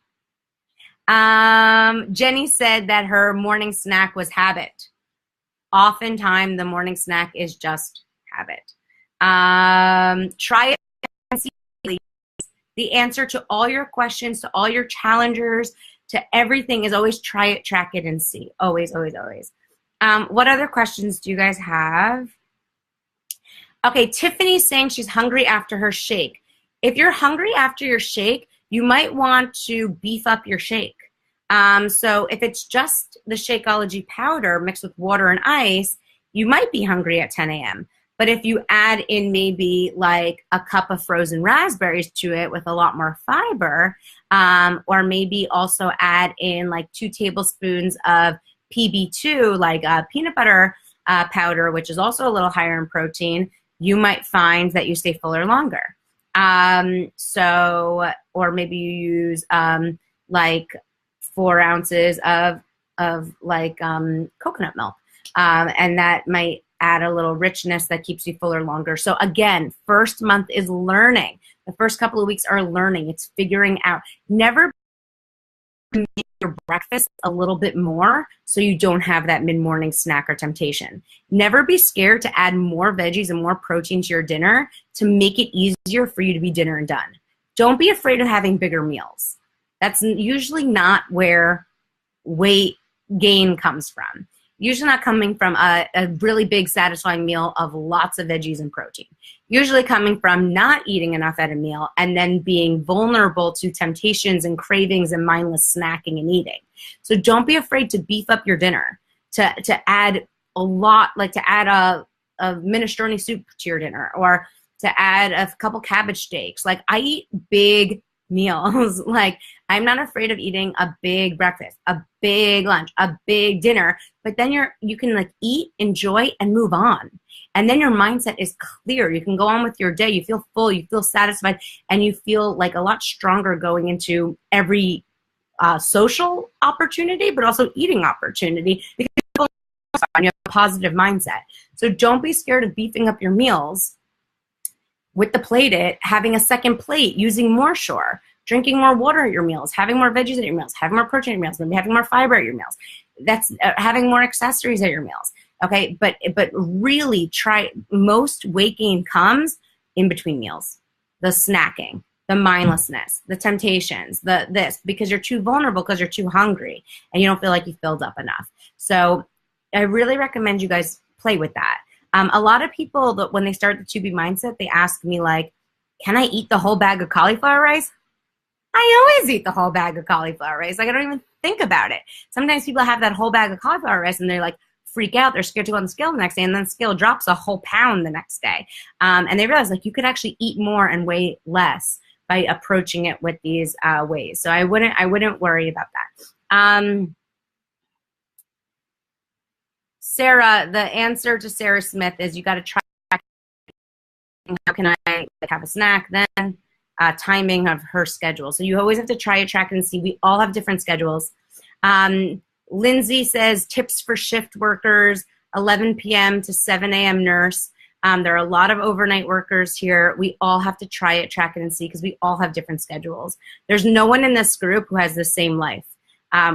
Jenny said that her morning snack was habit. oftentimes the morning snack is just habit. Try it and see. The answer to all your questions, to all your challengers, to everything is always try it, track it, and see. Always, always, always. What other questions do you guys have? Okay, Tiffany's saying she's hungry after her shake. If you're hungry after your shake, you might want to beef up your shake. So if it's just the Shakeology powder mixed with water and ice, you might be hungry at 10 a.m. But if you add in maybe like a cup of frozen raspberries to it with a lot more fiber, or maybe also add in like 2 tablespoons of PB2, like peanut butter powder, which is also a little higher in protein, you might find that you stay fuller longer. Or maybe you use like 4 ounces of like coconut milk, and that might add a little richness that keeps you fuller longer. So again, first month is learning. The first couple of weeks are learning. It's figuring out. Never make your breakfast a little bit more so you don't have that mid-morning snack or temptation. Never be scared to add more veggies and more protein to your dinner to make it easier for you to be dinner and done. Don't be afraid of having bigger meals. That's usually not where weight gain comes from. Usually not coming from a really big satisfying meal of lots of veggies and protein. Usually coming from not eating enough at a meal and then being vulnerable to temptations and cravings and mindless snacking and eating. So don't be afraid to beef up your dinner, to add a lot, like to add a minestrone soup to your dinner, or to add a couple cabbage steaks. Like I eat big meals. Like I'm not afraid of eating a big breakfast, a big lunch, a big dinner, but then you can like eat, enjoy, and move on. And then your mindset is clear. You can go on with your day. You feel full, you feel satisfied, and you feel like a lot stronger going into every social opportunity, but also eating opportunity because you have a positive mindset. So don't be scared of beefing up your meals with the plate it, having a second plate, using more Sure, drinking more water at your meals, having more veggies at your meals, having more protein at your meals, maybe having more fiber at your meals. That's having more accessories at your meals. Okay, but really try, most weight gain comes in between meals. The snacking, the mindlessness, the temptations, this, because you're too vulnerable, because you're too hungry, and you don't feel like you filled up enough. So I really recommend you guys play with that. A lot of people, that when they start the 2B mindset, they ask me like, can I eat the whole bag of cauliflower rice? I always eat the whole bag of cauliflower rice. Like I don't even think about it. Sometimes people have that whole bag of cauliflower rice and they're like freak out. They're scared to go on the scale the next day, and then the scale drops a whole pound the next day. And they realize like you could actually eat more and weigh less by approaching it with these ways. So I wouldn't worry about that. Sarah, the answer to Sarah Smith is you got to try. How can I have a snack then? Timing of her schedule. So you always have to try it, track it, and see. We all have different schedules. Lindsay says tips for shift workers, 11 p.m. to 7 a.m. nurse. There are a lot of overnight workers here. We all have to try it, track it, and see because we all have different schedules. There's no one in this group who has the same life.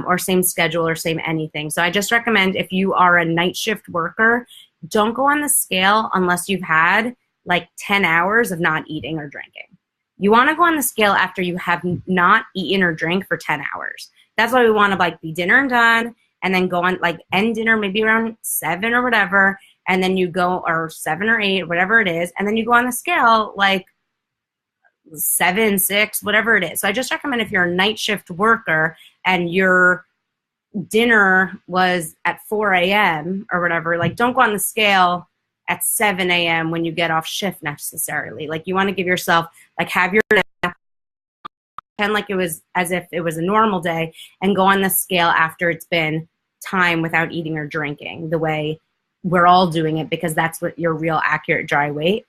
Or same schedule or same anything. So I just recommend if you are a night shift worker, don't go on the scale unless you've had like 10 hours of not eating or drinking. You want to go on the scale after you have not eaten or drank for 10 hours. That's why we want to like be dinner and done and then go on like end dinner maybe around 7 or whatever, and then you go, or 7 or 8, whatever it is, and then you go on the scale like 7, 6, whatever it is. So I just recommend if you're a night shift worker and your dinner was at 4 a.m. or whatever, like don't go on the scale at 7 a.m. when you get off shift necessarily. Like you want to give yourself, like have your nap, pretend like it was as if it was a normal day, and go on the scale after it's been time without eating or drinking the way we're all doing it, because that's what your real accurate dry weight.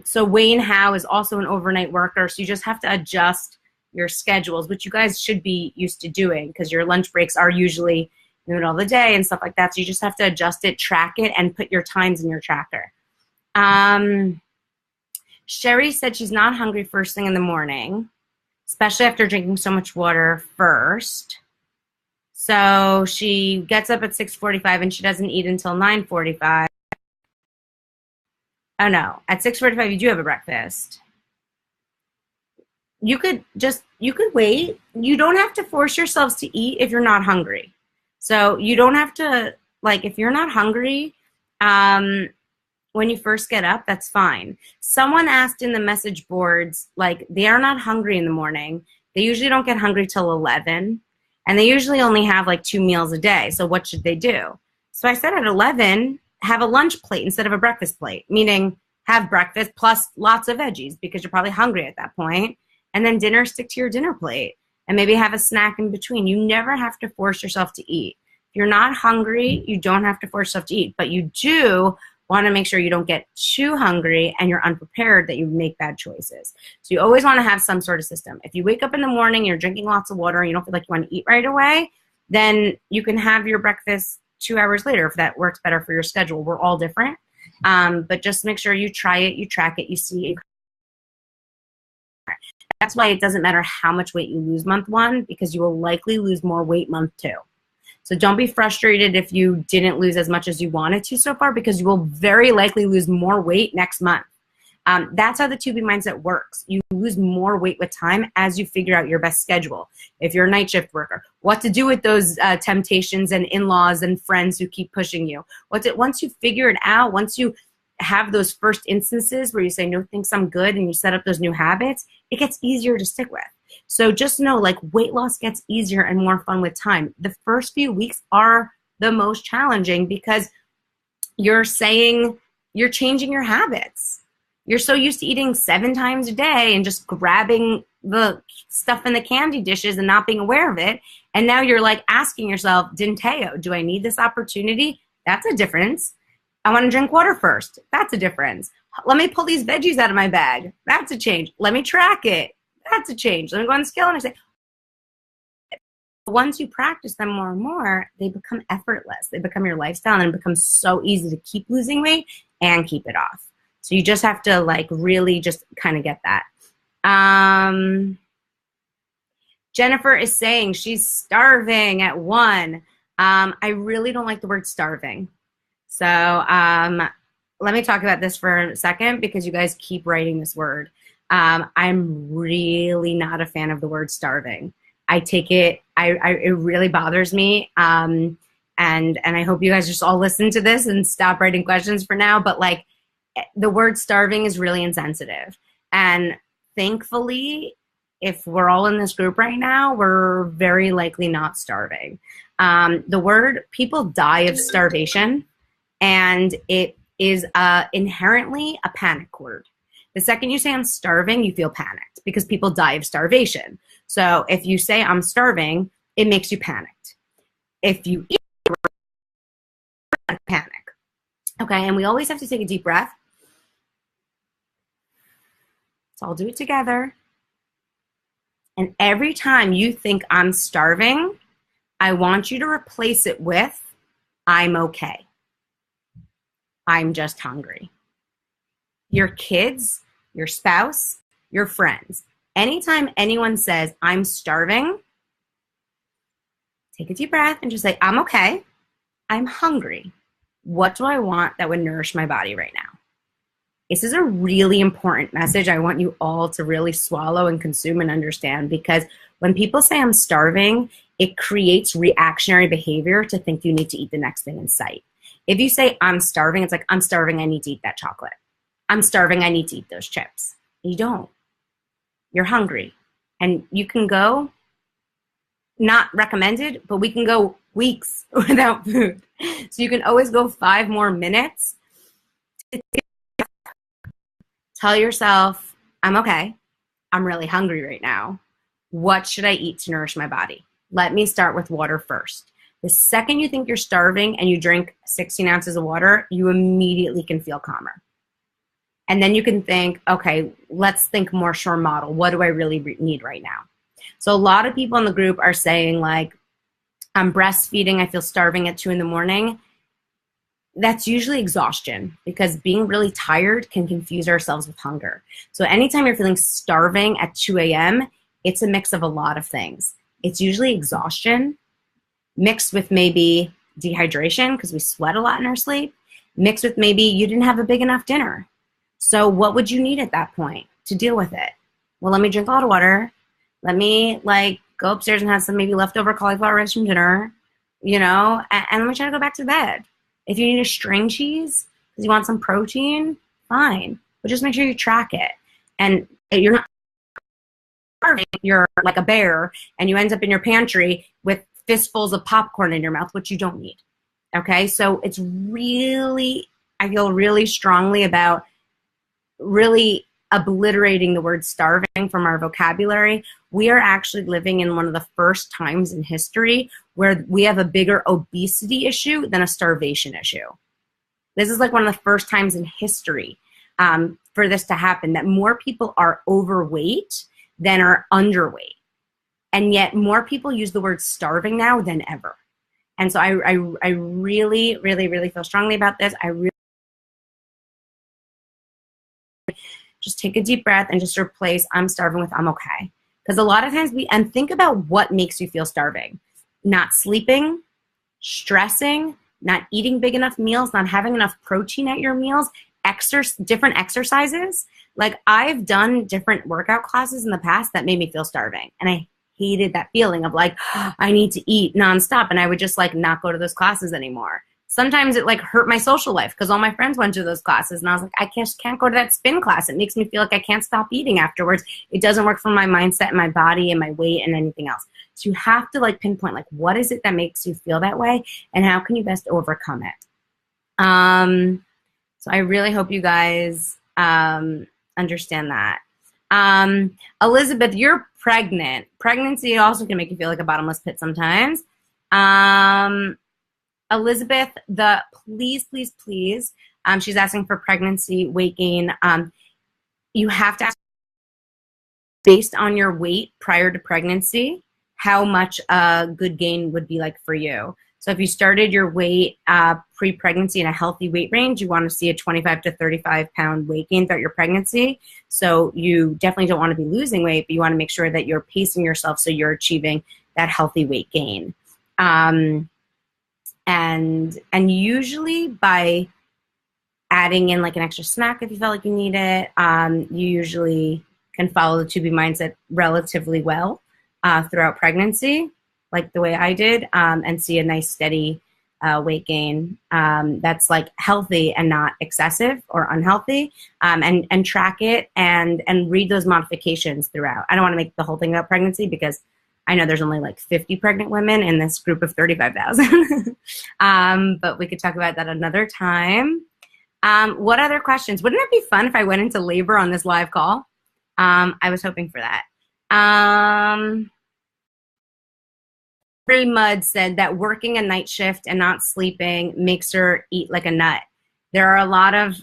So Wayne Howe is also an overnight worker, so you just have to adjust your schedules, which you guys should be used to doing because your lunch breaks are usually in the middle of the day and stuff like that. So you just have to adjust it, track it, and put your times in your tracker. Sherry said she's not hungry first thing in the morning, especially after drinking so much water first. So she gets up at 6:45 and she doesn't eat until 9:45. Oh no, at 6:45 you do have a breakfast. You could wait. You don't have to force yourselves to eat if you're not hungry. So you don't have to, like, if you're not hungry, when you first get up, that's fine. Someone asked in the message boards, like, they are not hungry in the morning. They usually don't get hungry till 11, and they usually only have like 2 meals a day. So what should they do? So I said at 11, have a lunch plate instead of a breakfast plate, meaning have breakfast plus lots of veggies because you're probably hungry at that point. And then dinner, stick to your dinner plate and maybe have a snack in between. You never have to force yourself to eat. If you're not hungry, you don't have to force yourself to eat, but you do want to make sure you don't get too hungry and you're unprepared that you make bad choices. So you always want to have some sort of system. If you wake up in the morning, you're drinking lots of water, and you don't feel like you want to eat right away, then you can have your breakfast 2 hours later if that works better for your schedule. We're all different. But just make sure you try it, you track it, you see. That's why it doesn't matter how much weight you lose month 1, because you will likely lose more weight month 2. So don't be frustrated if you didn't lose as much as you wanted to so far, because you will very likely lose more weight next month. That's how the 2B mindset works. You lose more weight with time as you figure out your best schedule. If you're a night shift worker, what to do with those temptations and in-laws and friends who keep pushing you. Once you figure it out, once you have those first instances where you say, no, thanks, I'm good, and you set up those new habits, it gets easier to stick with. So just know, like, weight loss gets easier and more fun with time. The first few weeks are the most challenging because you're changing your habits. You're so used to eating 7 times a day and just grabbing the stuff in the candy dishes and not being aware of it. And now you're like asking yourself, Dinteo, do I need this opportunity? That's a difference. I want to drink water first. That's a difference. Let me pull these veggies out of my bag. That's a change. Let me track it. That's a change. Let me go on the scale and I say, once you practice them more and more, they become effortless. They become your lifestyle, and it becomes so easy to keep losing weight and keep it off. So you just have to, like, really just kind of get that. Jennifer is saying she's starving at 1. I really don't like the word starving. So let me talk about this for a second because you guys keep writing this word. I'm really not a fan of the word starving. I take it, it really bothers me. And I hope you guys just all listen to this and stop writing questions for now. But, like, the word starving is really insensitive. And thankfully, if we're all in this group right now, we're very likely not starving. The word, people die of starvation, and it is inherently a panic word. The second you say I'm starving, you feel panicked because people die of starvation. So if you say I'm starving, it makes you panicked. If you eat, panic. Okay, and we always have to take a deep breath. So I'll do it together. And every time you think I'm starving, I want you to replace it with I'm okay. I'm just hungry. Your kids, your spouse, your friends. Anytime anyone says, I'm starving, take a deep breath and just say, I'm okay. I'm hungry. What do I want that would nourish my body right now? This is a really important message I want you all to really swallow and consume and understand, because when people say I'm starving, it creates reactionary behavior to think you need to eat the next thing in sight. If you say I'm starving, it's like, I'm starving, I need to eat that chocolate. I'm starving, I need to eat those chips. You don't. You're hungry. And you can go, not recommended, but we can go weeks without food. So you can always go 5 more minutes. Tell yourself, I'm okay. I'm really hungry right now. What should I eat to nourish my body? Let me start with water first. The second you think you're starving and you drink 16 ounces of water, you immediately can feel calmer. And then you can think, okay, let's think more shore model. What do I really need right now? So a lot of people in the group are saying, like, I'm breastfeeding, I feel starving at 2 in the morning. That's usually exhaustion, because being really tired can confuse ourselves with hunger. So anytime you're feeling starving at 2 a.m., it's a mix of a lot of things. It's usually exhaustion. mixed with maybe dehydration because we sweat a lot in our sleep, mixed with maybe you didn't have a big enough dinner. So what would you need at that point to deal with it? Well, let me drink a lot of water. Let me like go upstairs and have some maybe leftover cauliflower rice from dinner, you know, and let me try to go back to bed. If you need a string cheese because you want some protein, fine. But just make sure you track it. And you're not starving, you're like a bear, and you end up in your pantry with fistfuls of popcorn in your mouth, which you don't need. Okay? So it's really, I feel really strongly about really obliterating the word starving from our vocabulary. We are actually living in one of the first times in history where we have a bigger obesity issue than a starvation issue. This is like one of the first times in history for this to happen, that more people are overweight than are underweight. And yet more people use the word starving now than ever. And so I really, really, really feel strongly about this. I really just take a deep breath and just replace I'm starving with I'm okay. Because a lot of times and think about what makes you feel starving. Not sleeping, stressing, not eating big enough meals, not having enough protein at your meals, different exercises. Like I've done different workout classes in the past that made me feel starving. And I hated that feeling of like, I need to eat nonstop. And I would just like not go to those classes anymore. Sometimes it like hurt my social life because all my friends went to those classes and I was like, I just can't go to that spin class. It makes me feel like I can't stop eating afterwards. It doesn't work for my mindset and my body and my weight and anything else. So you have to like pinpoint like what is it that makes you feel that way and how can you best overcome it. So I really hope you guys understand that. Elizabeth, you're pregnant. Pregnancy also can make you feel like a bottomless pit sometimes. Elizabeth, please, she's asking for pregnancy, weight gain. You have to ask based on your weight prior to pregnancy, how much good gain would be like for you. So if you started your weight pre-pregnancy in a healthy weight range, you want to see a 25 to 35 pound weight gain throughout your pregnancy. So you definitely don't want to be losing weight, but you want to make sure that you're pacing yourself so you're achieving that healthy weight gain. And usually by adding in like an extra snack if you felt like you need it, you usually can follow the 2B mindset relatively well throughout pregnancy, like the way I did, and see a nice steady weight gain that's like healthy and not excessive or unhealthy, and track it and read those modifications throughout. I don't want to make the whole thing about pregnancy because I know there's only like 50 pregnant women in this group of 35,000. But we could talk about that another time. What other questions? Wouldn't it be fun if I went into labor on this live call? I was hoping for that. Free Mud said that working a night shift and not sleeping makes her eat like a nut. There are a lot of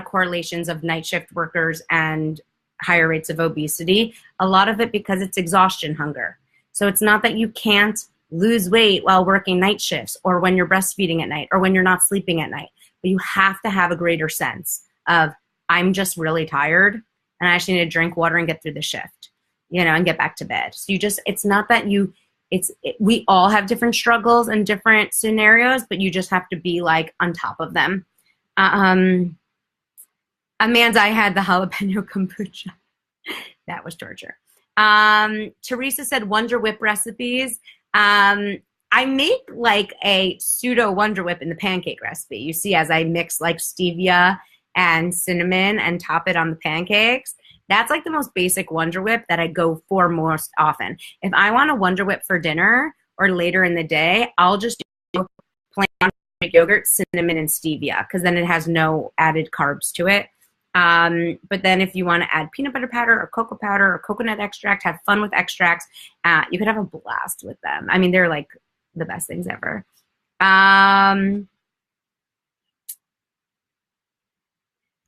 correlations of night shift workers and higher rates of obesity. A lot of it because it's exhaustion hunger. So it's not that you can't lose weight while working night shifts or when you're breastfeeding at night or when you're not sleeping at night, but you have to have a greater sense of I'm just really tired and I actually need to drink water and get through the shift, and get back to bed. So it's not that we all have different struggles and different scenarios, but you just have to be like on top of them. Amanda, I had the jalapeno kombucha. That was torture. Teresa said Wonder Whip recipes. I make like a pseudo Wonder Whip in the pancake recipe. You see, as I mix like stevia and cinnamon and top it on the pancakes. That's like the most basic Wonder Whip that I go for most often. If I want a Wonder Whip for dinner or later in the day, I'll just do plain yogurt, cinnamon, and stevia because then it has no added carbs to it. But then if you want to add peanut butter powder or cocoa powder or coconut extract, have fun with extracts, you could have a blast with them. I mean, they're like the best things ever.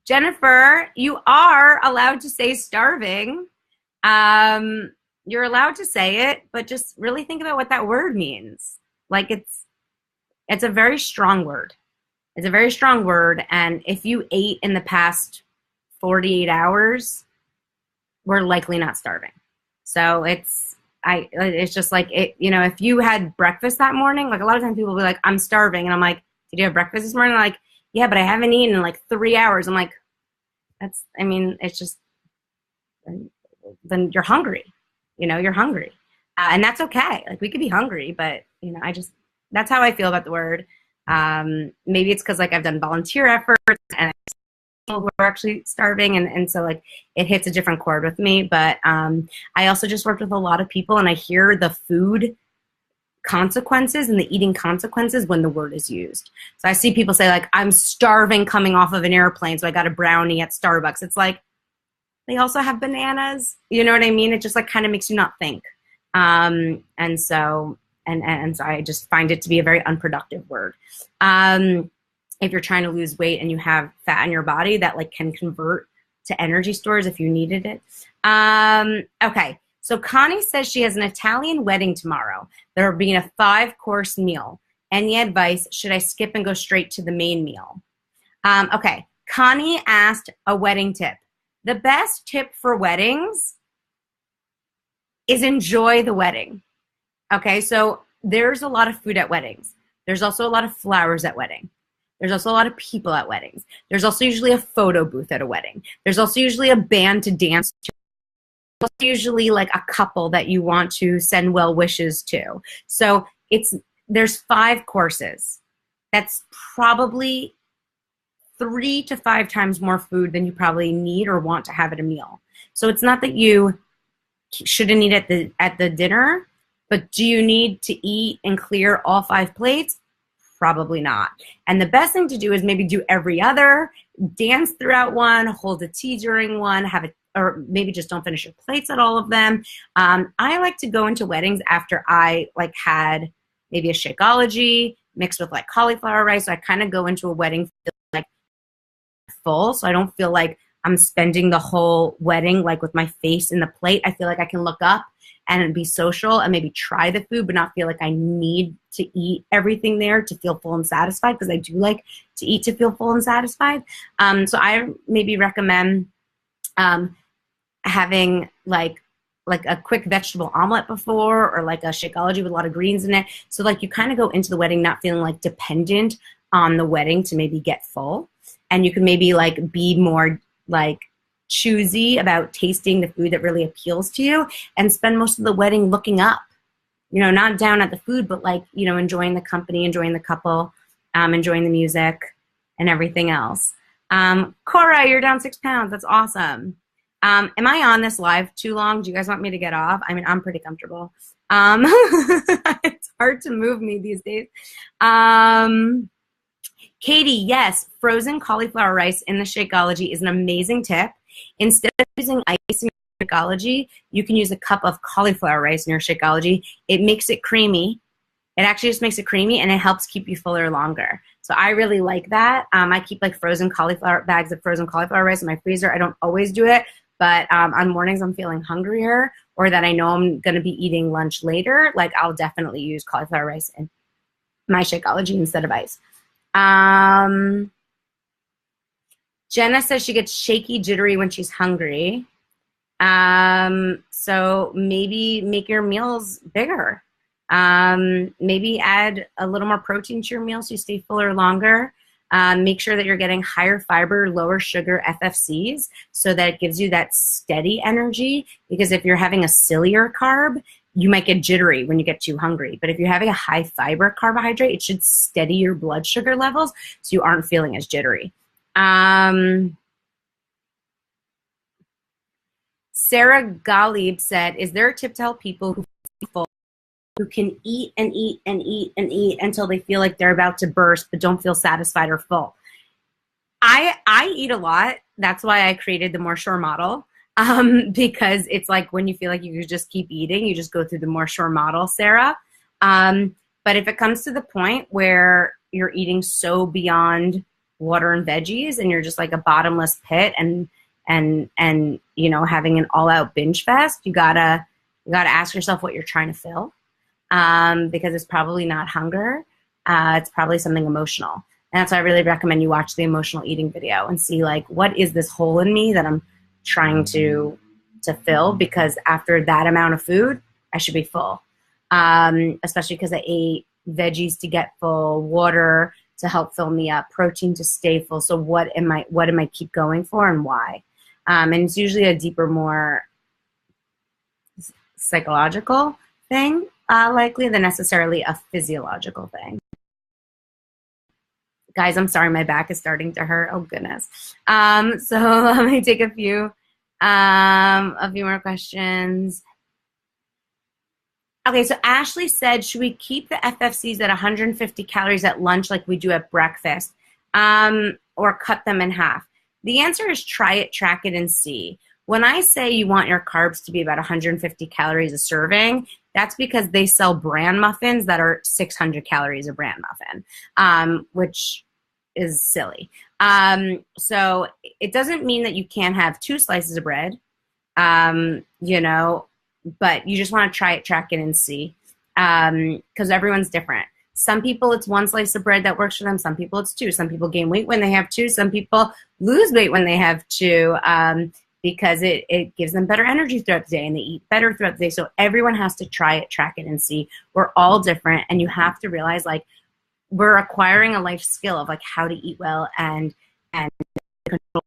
Jennifer, you are allowed to say starving. You're allowed to say it, but just really think about what that word means. Like it's a very strong word. It's a very strong word. And if you ate in the past 48 hours, we're likely not starving. So it's, it's just like it, you know, if you had breakfast that morning, like a lot of times people will be like, I'm starving. And I'm like, did you have breakfast this morning? They're like, yeah, but I haven't eaten in like 3 hours. I'm like, I mean, it's just, then you're hungry, you know, you're hungry. And that's okay. Like we could be hungry, but you know, that's how I feel about the word. Maybe it's because like I've done volunteer efforts and people who are actually starving, and so like it hits a different chord with me. But I also just worked with a lot of people, and I hear the food consequences and the eating consequences when the word is used. So I see people say like, I'm starving coming off of an airplane, so I got a brownie at Starbucks. It's like, they also have bananas. You know what I mean? It just like kind of makes you not think. And so I just find it to be a very unproductive word. If you're trying to lose weight and you have fat in your body, that like can convert to energy stores if you needed it. Okay. So Connie says she has an Italian wedding tomorrow. There will be a 5-course meal. Any advice? Should I skip and go straight to the main meal? Okay. Connie asked a wedding tip. The best tip for weddings is enjoy the wedding. Okay. So there's a lot of food at weddings. There's also a lot of flowers at wedding. There's also a lot of people at weddings. There's also usually a photo booth at a wedding. There's also usually a band to dance to. There's also usually like a couple that you want to send well wishes to. So there's 5 courses. That's probably 3 to 5 times more food than you probably need or want to have at a meal. So it's not that you shouldn't eat at the dinner, but do you need to eat and clear all 5 plates? Probably not. And the best thing to do is maybe do every other, dance throughout one, hold a tea during one, or maybe just don't finish your plates at all of them. I like to go into weddings after I like had maybe a Shakeology mixed with like cauliflower rice. So I kind of go into a wedding like full, so I don't feel like I'm spending the whole wedding like with my face in the plate. I feel like I can look up and be social and maybe try the food, but not feel like I need to eat everything there to feel full and satisfied, because I do like to eat to feel full and satisfied. So I maybe recommend having like a quick vegetable omelet before, or like a Shakeology with a lot of greens in it. So like you kind of go into the wedding not feeling like dependent on the wedding to maybe get full. And you can maybe like be more like choosy about tasting the food that really appeals to you, and spend most of the wedding looking up, you know, not down at the food, but like, you know, enjoying the company, enjoying the couple, enjoying the music and everything else. Cora, you're down 6 pounds. That's awesome. Am I on this live too long? Do you guys want me to get off? I mean, I'm pretty comfortable. It's hard to move me these days. Katie, yes, frozen cauliflower rice in the Shakeology is an amazing tip. Instead of using ice in your Shakeology, you can use a cup of cauliflower rice in your Shakeology. It makes it creamy. It actually just makes it creamy, and it helps keep you fuller longer. So I really like that. I keep like bags of frozen cauliflower rice in my freezer. I don't always do it, but on mornings I'm feeling hungrier, or that I know I'm going to be eating lunch later, like I'll definitely use cauliflower rice in my Shakeology instead of ice. Jenna says she gets shaky, jittery when she's hungry. So maybe make your meals bigger. Maybe add a little more protein to your meal so you stay fuller longer. Make sure that you're getting higher fiber, lower sugar FFCs, so that it gives you that steady energy. Because if you're having a sillier carb, you might get jittery when you get too hungry. But if you're having a high fiber carbohydrate, it should steady your blood sugar levels so you aren't feeling as jittery. Sarah Galib said, is there a tip to help people who can eat and eat and eat and eat until they feel like they're about to burst but don't feel satisfied or full? I eat a lot. That's why I created the More Sure model. Because it's like when you feel like you could just keep eating, you just go through the More Sure model, Sarah. But if it comes to the point where you're eating so beyond water and veggies and you're just like a bottomless pit and you know, having an all-out binge fest, you gotta ask yourself what you're trying to fill, because it's probably not hunger. It's probably something emotional. And that's why I really recommend you watch the emotional eating video and see like, what is this hole in me that I'm trying to fill? Because after that amount of food, I should be full. Especially because I ate veggies to get full, water to help fill me up, protein to stay full. So what am I keep going for and why? And it's usually a deeper, more psychological thing, likely than necessarily a physiological thing. Guys, I'm sorry, my back is starting to hurt. Oh goodness. So let me take a few more questions. Okay, so Ashley said, should we keep the FFCs at 150 calories at lunch like we do at breakfast, or cut them in half? The answer is try it, track it, and see. When I say you want your carbs to be about 150 calories a serving, that's because they sell bran muffins that are 600 calories a bran muffin, which is silly. So it doesn't mean that you can't have 2 slices of bread, you know, but you just want to try it, track it, and see, because everyone's different. Some people, it's 1 slice of bread that works for them. Some people, it's 2. Some people gain weight when they have 2. Some people lose weight when they have 2, because it gives them better energy throughout the day, and they eat better throughout the day. So everyone has to try it, track it, and see. We're all different, and you have to realize, like, we're acquiring a life skill of, like, how to eat well and control.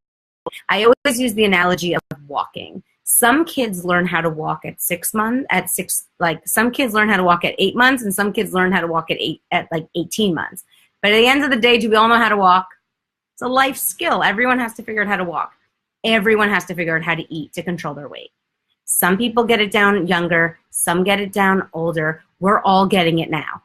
I always use the analogy of walking. Some kids learn how to walk at 6 months, some kids learn how to walk at 8 months, and some kids learn how to walk at 18 months. But at the end of the day, do we all know how to walk? It's a life skill. Everyone has to figure out how to walk. Everyone has to figure out how to eat to control their weight. Some people get it down younger, some get it down older. We're all getting it now.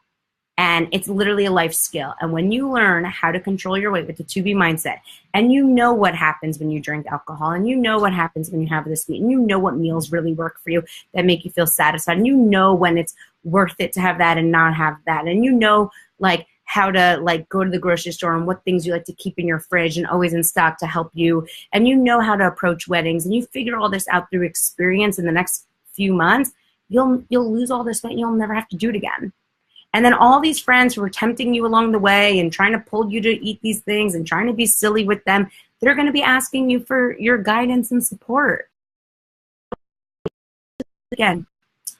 And it's literally a life skill. And when you learn how to control your weight with the 2B mindset, and you know what happens when you drink alcohol, and you know what happens when you have this sweet, and you know what meals really work for you that make you feel satisfied, and you know when it's worth it to have that and not have that, and you know, like, how to, like, go to the grocery store and what things you like to keep in your fridge and always in stock to help you, and you know how to approach weddings, and you figure all this out through experience in the next few months, you'll lose all this weight and you'll never have to do it again. And then all these friends who are tempting you along the way and trying to pull you to eat these things and trying to be silly with them, they're going to be asking you for your guidance and support. Again,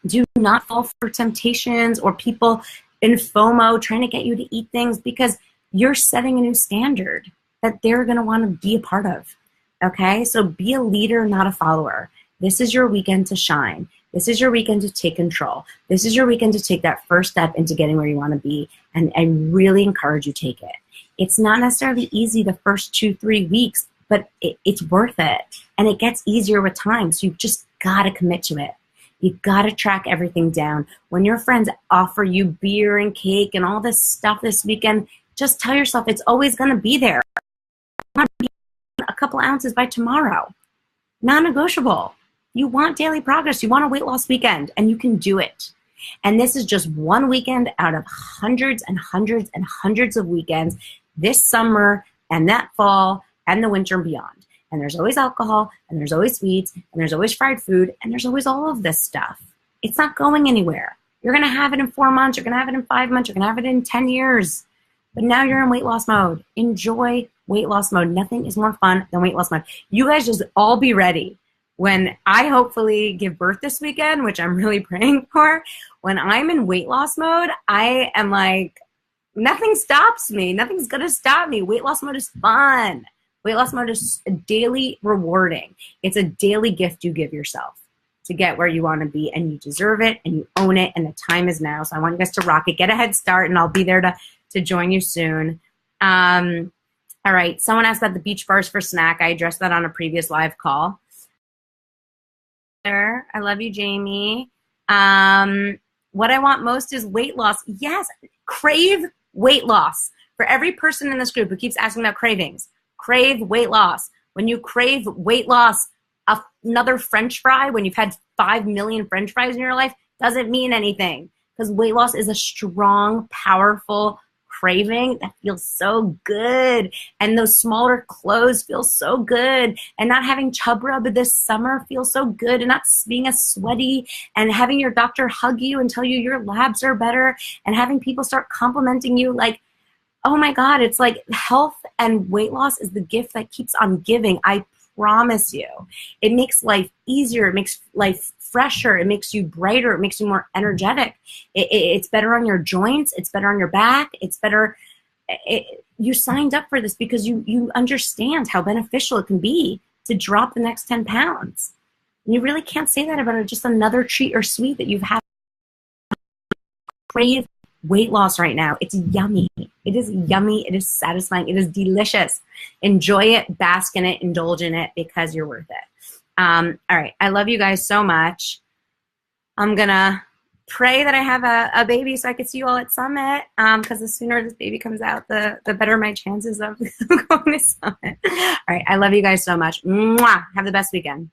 do not fall for temptations or people in FOMO trying to get you to eat things, because you're setting a new standard that they're going to want to be a part of. Okay? So be a leader, not a follower. This is your weekend to shine. This is your weekend to take control. This is your weekend to take that first step into getting where you want to be. And I really encourage you to take it. It's not necessarily easy the first 2-3 weeks, but it's worth it. And it gets easier with time. So you've just got to commit to it. You've got to track everything down. When your friends offer you beer and cake and all this stuff this weekend, just tell yourself it's always going to be there. A couple ounces by tomorrow. Non-negotiable. You want daily progress. You want a weight loss weekend, and you can do it. And this is just one weekend out of hundreds and hundreds and hundreds of weekends this summer and that fall and the winter and beyond. And there's always alcohol, and there's always sweets, and there's always fried food, and there's always all of this stuff. It's not going anywhere. You're going to have it in 4 months. You're going to have it in 5 months. You're going to have it in 10 years. But now you're in weight loss mode. Enjoy weight loss mode. Nothing is more fun than weight loss mode. You guys just all be ready. When I hopefully give birth this weekend, which I'm really praying for, when I'm in weight loss mode, I am like, nothing stops me. Nothing's going to stop me. Weight loss mode is fun. Weight loss mode is daily rewarding. It's a daily gift you give yourself to get where you want to be, and you deserve it, and you own it, and the time is now. So I want you guys to rock it. Get a head start, and I'll be there to join you soon. All right. Someone asked about the beach bars for snack. I addressed that on a previous live call. I love you, Jamie. What I want most is weight loss. Yes, crave weight loss. For every person in this group who keeps asking about cravings, crave weight loss. When you crave weight loss, another French fry, when you've had 5 million French fries in your life, doesn't mean anything, because weight loss is a strong, powerful craving that feels so good, and those smaller clothes feel so good, and not having chub rub this summer feels so good, and not being as sweaty, and having your doctor hug you and tell you your labs are better, and having people start complimenting you like, oh my God, it's like health and weight loss is the gift that keeps on giving. I promise you. It makes life easier. It makes life fresher. It makes you brighter. It makes you more energetic. It's better on your joints. It's better on your back. It's better. You signed up for this because you understand how beneficial it can be to drop the next 10 pounds. And you really can't say that about just another treat or sweet that you've had. Crave weight loss right now. It's yummy. It is yummy. It is satisfying. It is delicious. Enjoy it, bask in it, indulge in it because you're worth it. All right. I love you guys so much. I'm going to pray that I have a baby so I can see you all at Summit, because the sooner this baby comes out, the better my chances of going to Summit. All right. I love you guys so much. Mwah! Have the best weekend.